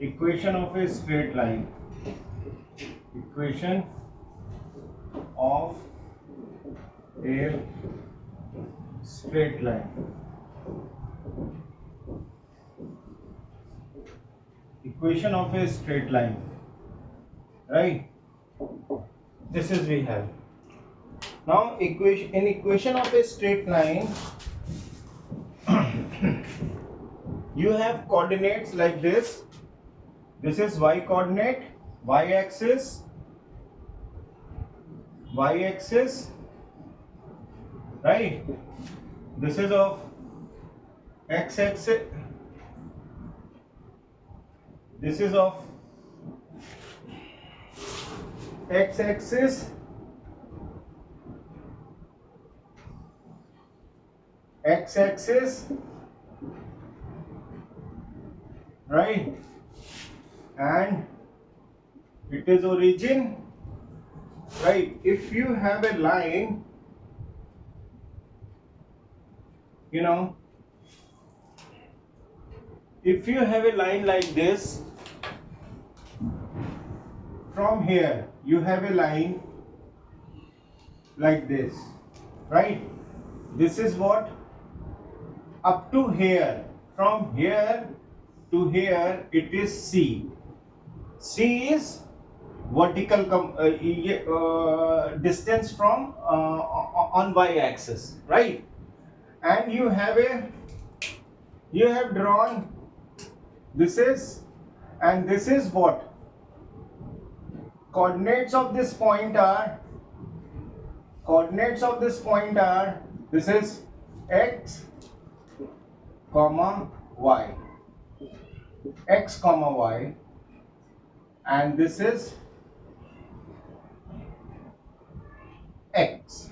Equation of a straight line. Equation of a straight line. Equation of a straight line. Right? This is we have. Now equation of a straight line, you have coordinates like this. This is y coordinate, y axis, right? This is of x axis. This is of x axis, right? And it is origin, right? If you have a line, if you have a line like this, from here you have a line like this, right? This is what up to here. From here to here it is C. C is vertical distance from on y axis, right? And you have drawn, this is, and this is what coordinates of this point are, this is x comma y, and this is x,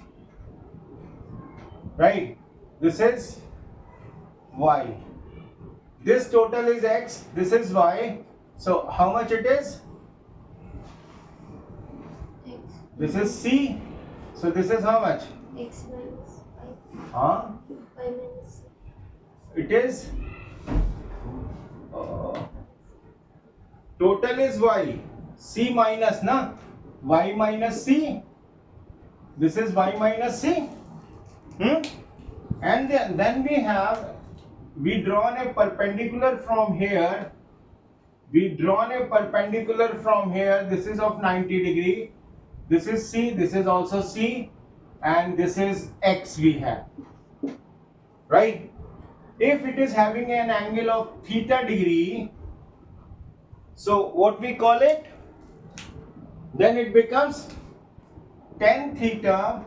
right? This is y. This total is x, this is y. So how much it is? X. This is C. So this is how much? X minus y. Huh? Y minus c. It is total is y. C minus na? Y minus C. This is y minus C. And then we drawn a perpendicular from here. This is of 90 degree. This is C, this is also C, and this is X we have. Right? If it is having an angle of theta degree, so what we call it? Then it becomes tan theta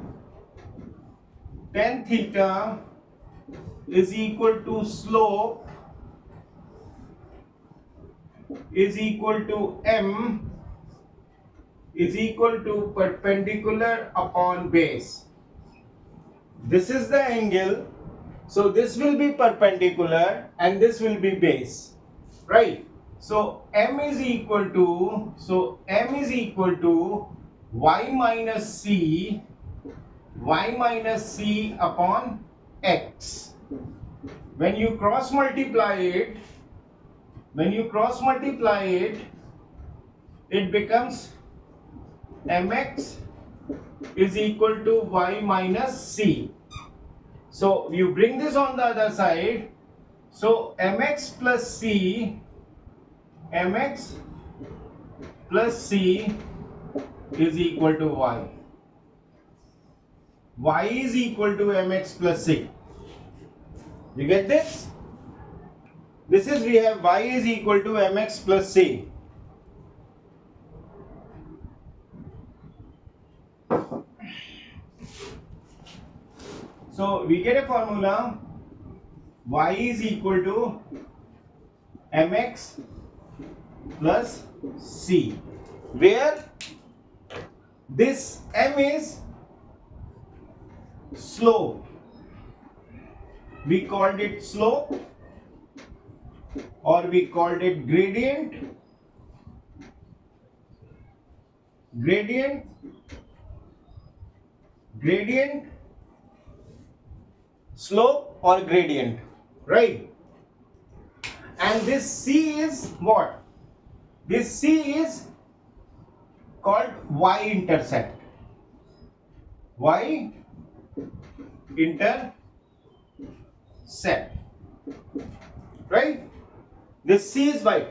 is equal to slope is equal to m is equal to perpendicular upon base. This is the angle, so this will be perpendicular and this will be base, right? So m is equal to y minus c upon x. When you cross multiply it, it becomes mx is equal to y minus c. So you bring this on the other side. So mx plus c is equal to y. Y is equal to mx plus c. You get this? This is, we have y is equal to mx plus c. So we get a formula, y is equal to mx plus c, where this m is slope. We called it slope, or we called it gradient, slope or gradient, right? And this C is what? This C is called y-intercept. Y-intercept. Right? This C is y.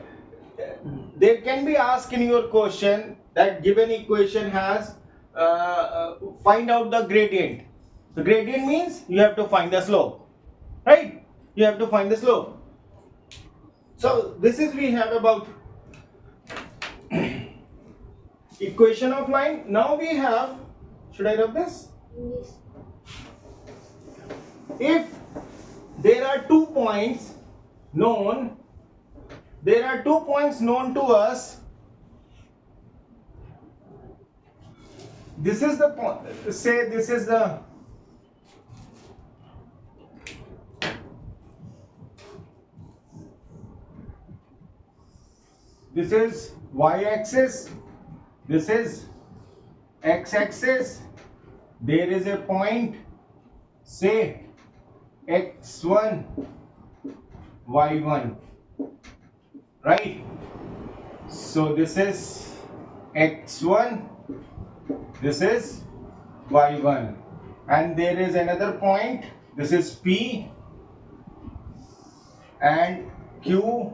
There can be asked in your question that given equation has find out the gradient. The gradient means you have to find the slope. Right? You have to find the slope. So this is we have about equation of line. Now we have, should I rub this? Yes. If there are 2 points known, to us. This is the point. Say this is the this is y-axis. This is x-axis. There is a point. Say x1, y1. Right? So this is x1. This is y1, and there is another point. This is P and Q,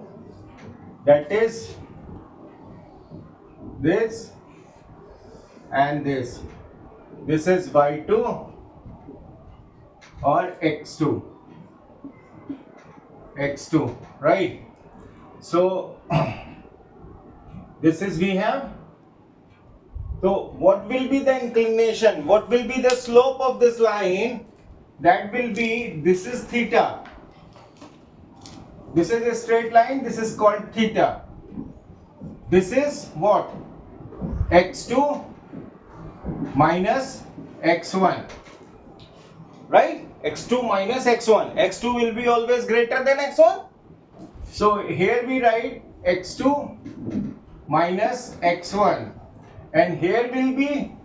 that is this and this. This is y2 or x2. Right? So this is we have. So what will be the inclination? What will be the slope of this line? That will be, this is theta. This is a straight line. This is called theta. This is what? x2 minus x1. Right? x2 minus x1. x2 will be always greater than x1. So here we write x2 minus x1. And here will be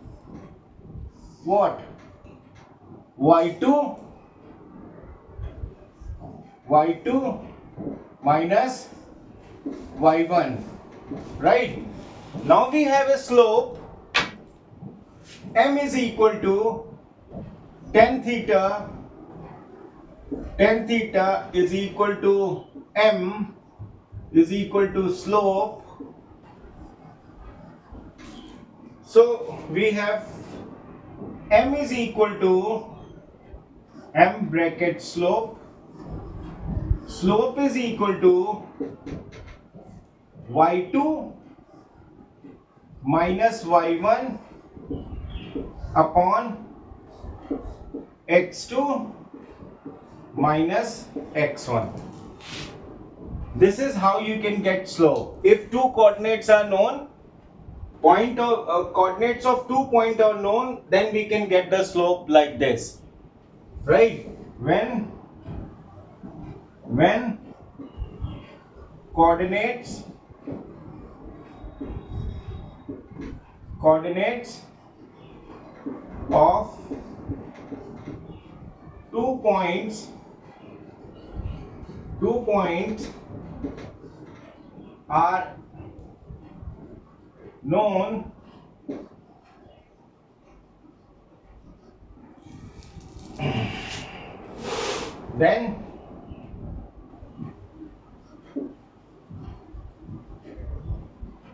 what? y2 minus y1. Right? Now we have a slope. M is equal to tan theta. Tan theta is equal to M is equal to slope. So we have M is equal to M bracket slope. Slope is equal to y2 minus y1 upon x2 minus x1. This is how you can get slope. If two coordinates are known, coordinates of 2 points are known, then we can get the slope like this. Right? When coordinates of 2 points are known, then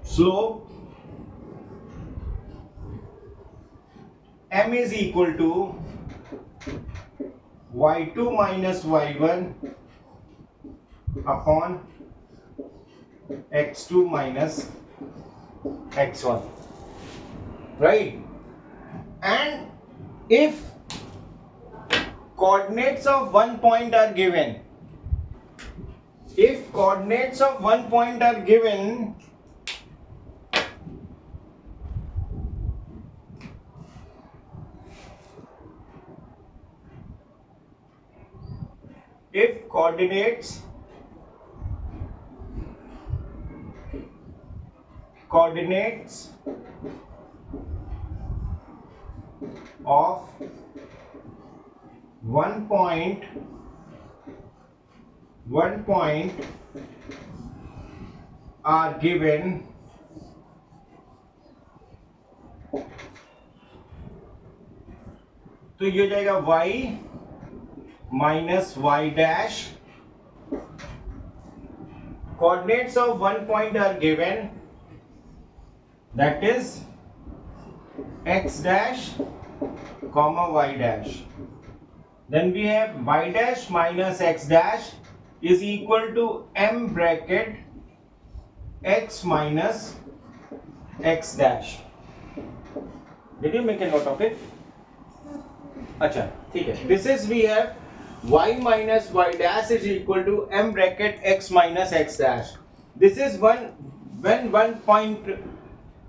slope M is equal to y2 minus y1 upon x2 minus x1. Right? And if coordinates of one point are given, if coordinates of one point are given, if coordinates of one point are given तो ये हो जाएगा y minus y dash. Coordinates of one point are given, that is x dash comma y dash. Then we have y dash minus x dash is equal to m bracket x minus x dash. Did you make a note of it? अच्छा ठीक है. This is we have y minus y dash is equal to m bracket x minus x dash. This is when one point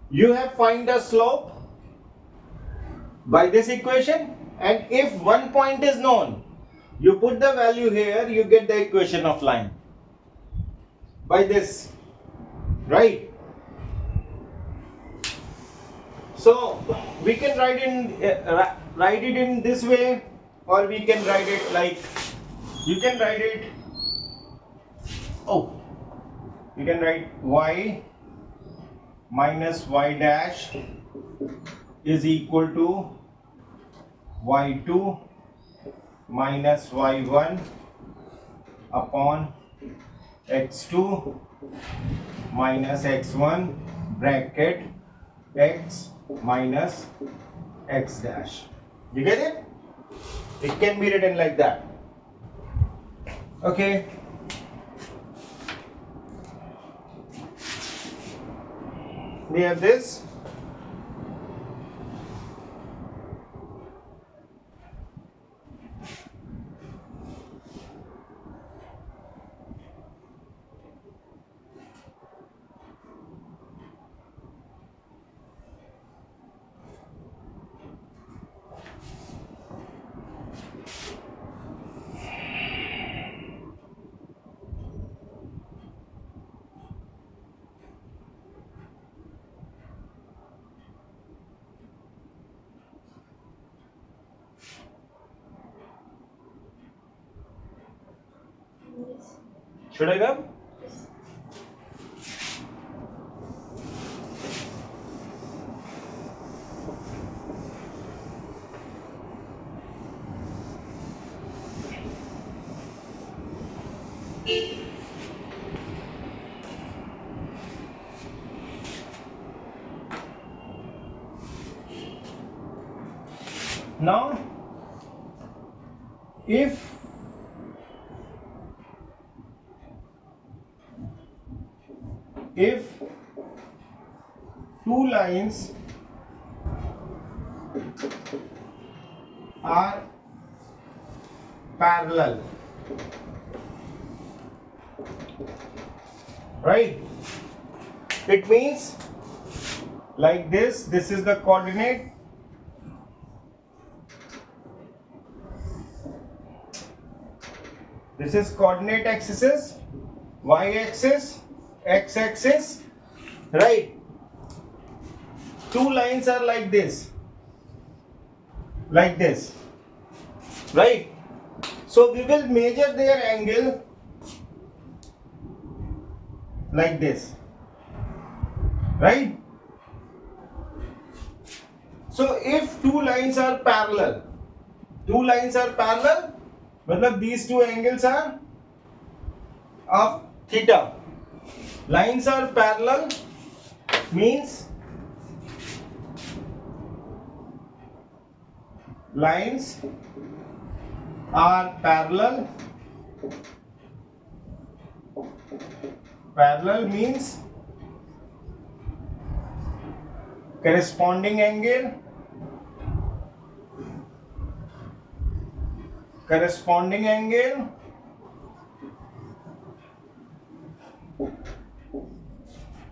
you have find the slope by this equation, and if one point is known, you put the value here, you get the equation of line by this, right? So we can write it in this way, or we can write it like you can write it. You can write y minus y dash is equal to y2 minus y1 upon x2 minus x1 bracket x minus x dash. You get it? It can be written like that. Okay. We have this. Yes. Should I come? Yes. Now, if two lines are parallel, right? It means like this is the coordinate, this is coordinate axis, y axis, x axis, right? Two lines are like this, right? So we will measure their angle like this, right? So if two lines are parallel, मतलब these two angles are of theta. Lines are parallel means lines are parallel. Parallel means corresponding angle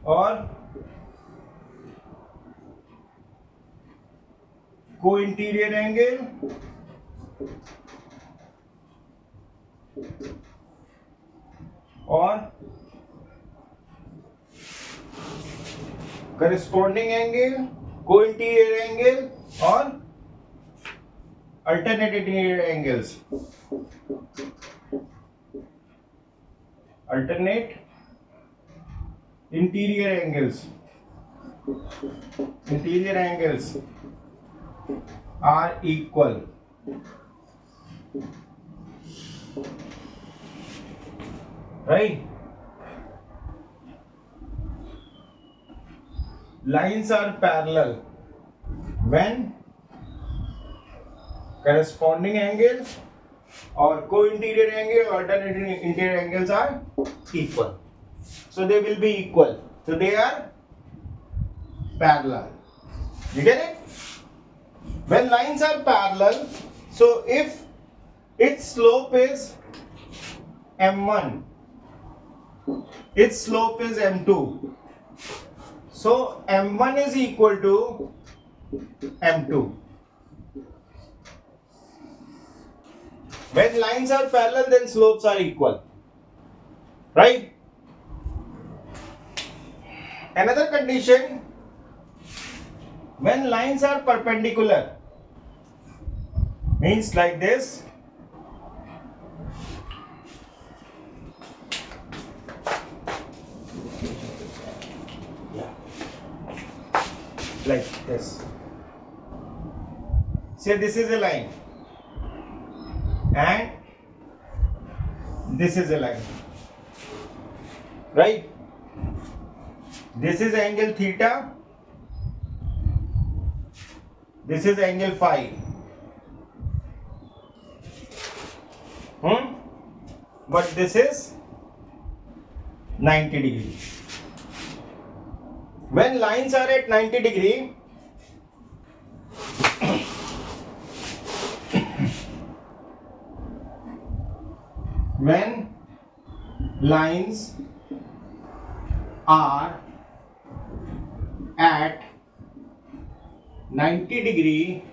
और co-interior angle और corresponding angle, co-interior angle और alternate interior angles. Alternate interior angles are equal, right? Lines are parallel when corresponding angle or co-interior angle, alternating interior angles are equal. So they will be equal. So they are parallel. You get it? When lines are parallel, so if its slope is m1, its slope is m2, so m1 is equal to m2. When lines are parallel, then slopes are equal, right? Another condition, when lines are perpendicular, means like this. Like this. Say this is a line and this is a line, right? This is angle theta, this is angle phi. But this is 90 degree. When lines are at 90 degree, when lines are at 90 degree,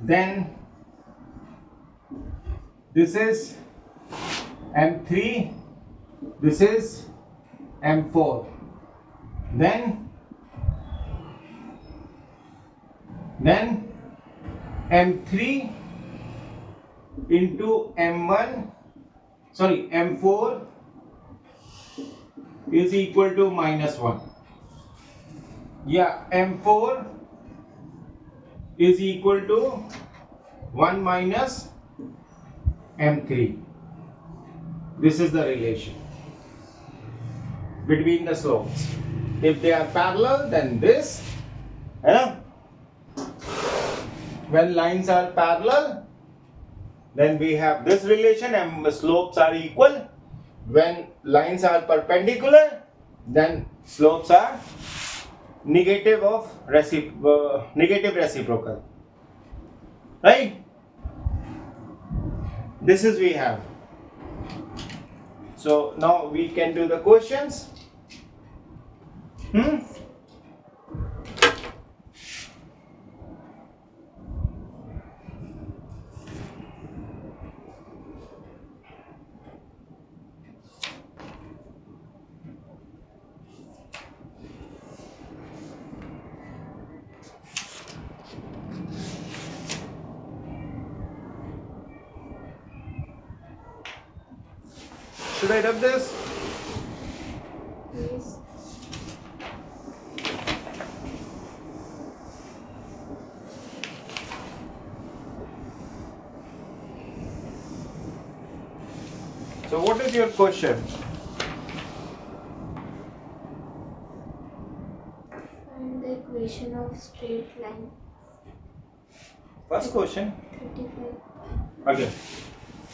then this is M3, this is M4. Then M3 into M1, sorry, M4 is equal to -1. Yeah, M4 is equal to 1 minus M3. This is the relation between the slopes. If they are parallel, then this. When lines are parallel, then we have this relation and slopes are equal. When lines are perpendicular, then slopes are negative reciprocal. Right? This is we have. So now we can do the questions. Should I rub this? Yes. So what is your question? Find the equation of straight line. First question. 35. Okay.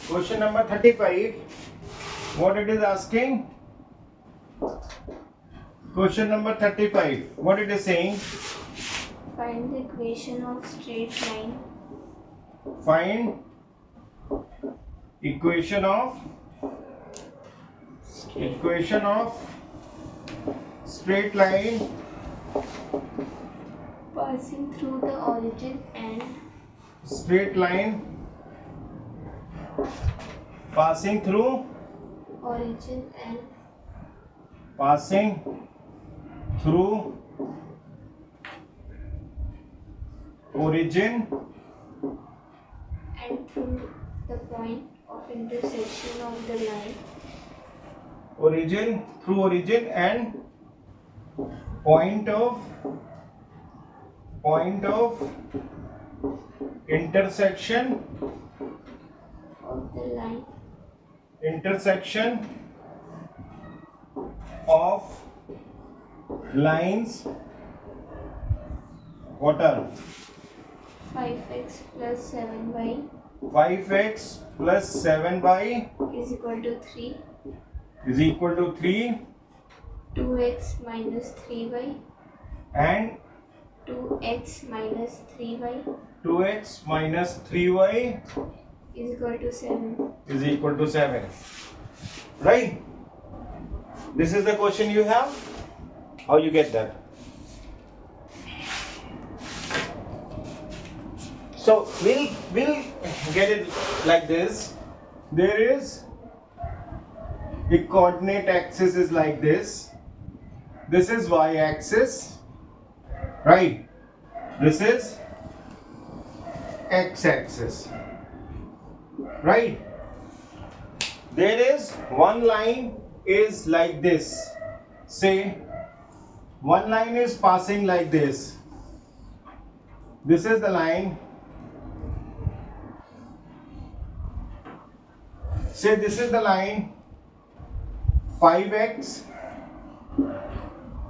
Question number 35. What it is asking? Question number 35. What it is saying? Find the equation of straight line. Find equation of straight line Passing through the origin and straight line passing through origin and passing through origin and through the point of intersection of the line origin, through origin and point of intersection of the line of lines. What are 5x plus 7y 5x plus 7y is equal to 3, is equal to 3 2x minus 3y, and 2x minus 3y 2x minus 3y is equal to 7. is equal to 7. Right? This is the question you have. How you get that? So we'll get it like this. There is the coordinate axis is like this. This is y axis, right? This is x axis, right? There is one line is like this. Say one line is passing like this. This is the line. Say this is the line 5x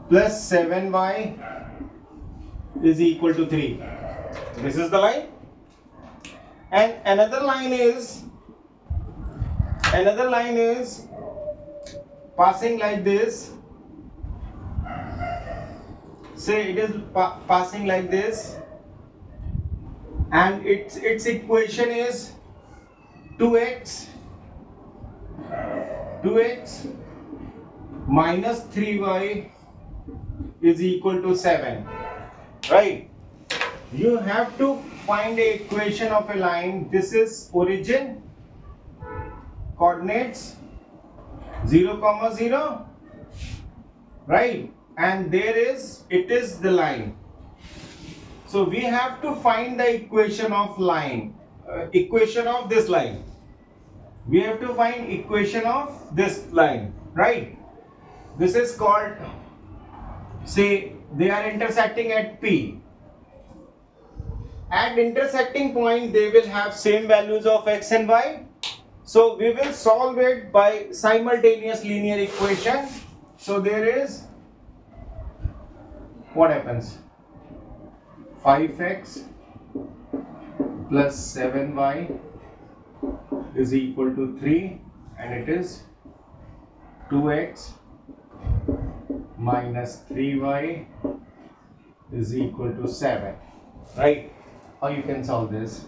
plus 7y is equal to 3. This is the line. And another line is passing like this. Say it is passing like this, and its equation is 2x minus 3y is equal to 7, right? You have to find a equation of a line. This is origin, coordinates 0, 0, right? And it is the line. So we have to find the equation of line, equation of this line. We have to find equation of this line, right? This is called, say they are intersecting at P. At intersecting point they will have same values of x and y. So we will solve it by simultaneous linear equation. So there is, what happens? 5x plus 7y is equal to 3, and it is 2x minus 3y is equal to 7, right? How you can solve this?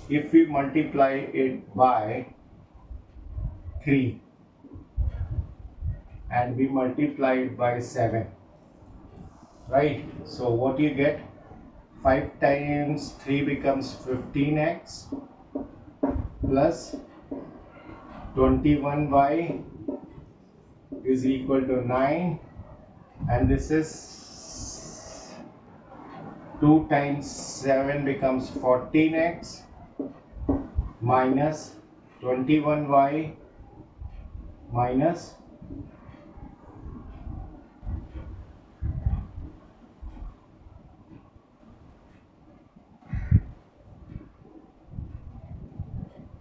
If we multiply it by 3 and we multiply it by 7, right? So what you get? 5 times 3 becomes 15x plus 21y is equal to 9, and this is 2 times 7 becomes 14x minus 21y minus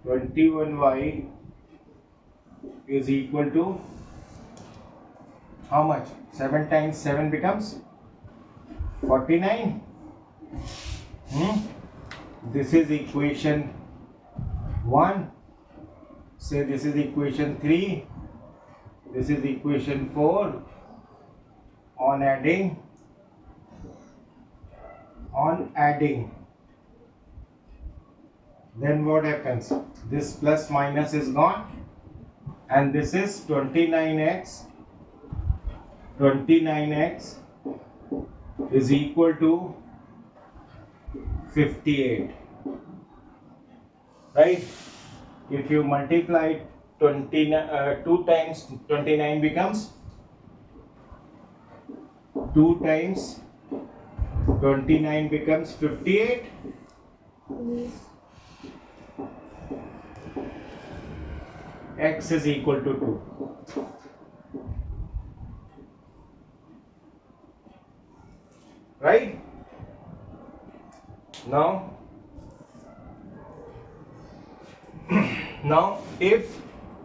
21y is equal to how much? 7 times 7 becomes 49. This is equation 1. Say this is equation 3. This is equation 4. On adding, then what happens? This plus minus is gone, and this is 29x. 29x is equal to 58, right? If you multiply 2 times 29 becomes 2 times 29 becomes 58. x is equal to 2. Right? Now if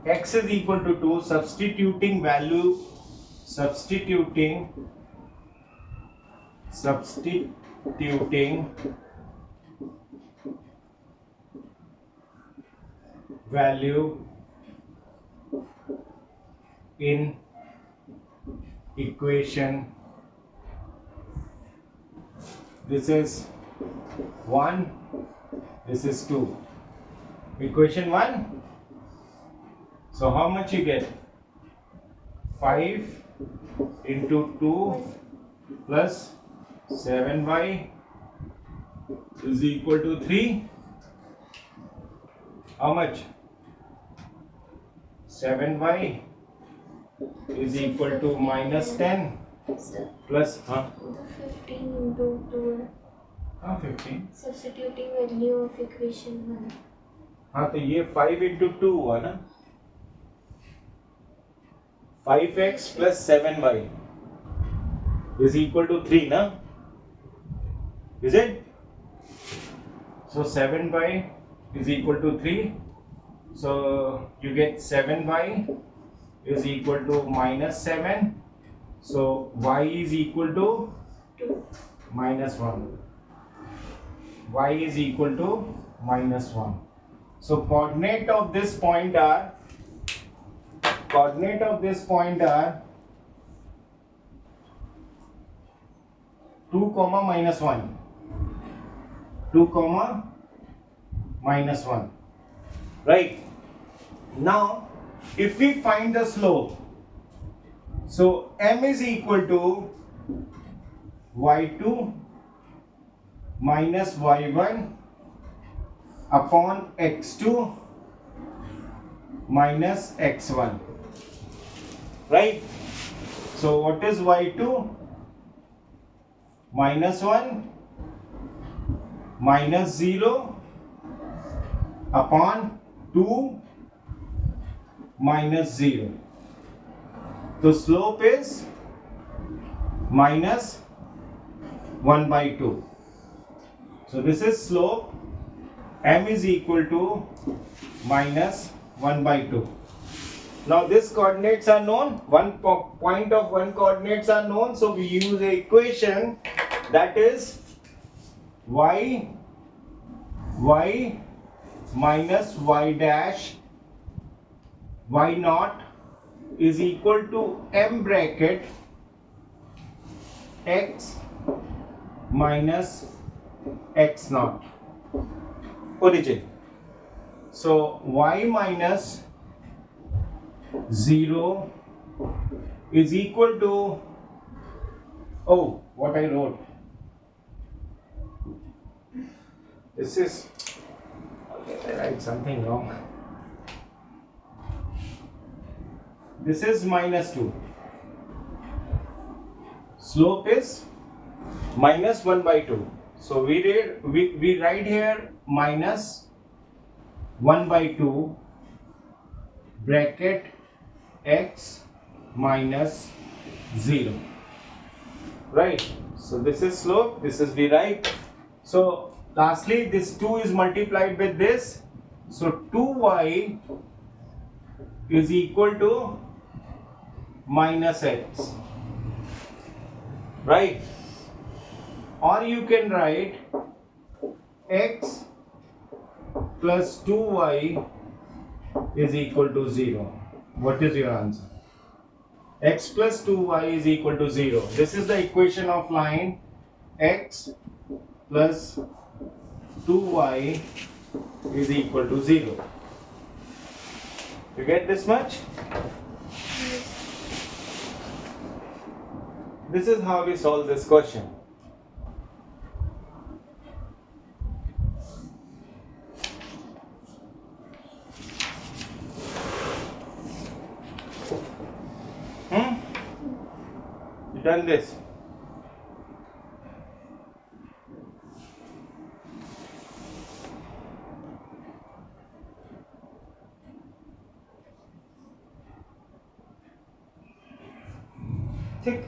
x is equal to 2, substituting value in equation, this is 1, this is 2. Equation 1. So how much you get? 5 into 2 plus 7y is equal to 3. How much? 7y is equal to minus 10 Sir, plus the 15 into 2. 15. Substituting value of equation 1. हाँ तो ये 5 into 2 हुआ ना, 5x plus 7y is equal to 3 ना, is it? So 7y is equal to 3, so you get 7y is equal to minus 7, so y is equal to 2. minus 1. Y is equal to minus 1. So coordinate of this point are 2 comma minus 1. 2 comma minus 1. Right? Now if we find the slope, so m is equal to y2 minus y1 upon x2 minus x1. Right? So what is y2? Minus 1 minus 0 upon 2 minus 0. The slope is minus 1 by 2. So this is slope, m is equal to minus 1 by 2. Now this coordinates are known, point of one coordinates are known, so we use a equation that is y minus y dash y naught is equal to m bracket x minus x naught origin. So y minus 0 is equal to, oh, what I wrote, this is, okay, I write something wrong. This is minus 2. Slope is minus 1 by 2. So we write here minus 1 by 2 bracket x minus 0. Right? So this is slope, this is we write. So lastly this 2 is multiplied with this. So 2y is equal to minus x. Right? Or you can write x plus 2y is equal to 0. What is your answer? X plus 2y is equal to 0. This is the equation of line x plus 2y is equal to 0. You get this much? This is how we solve this question. You done this? ठीक.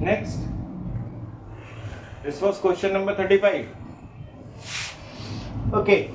Next. This was question number 35. Okay.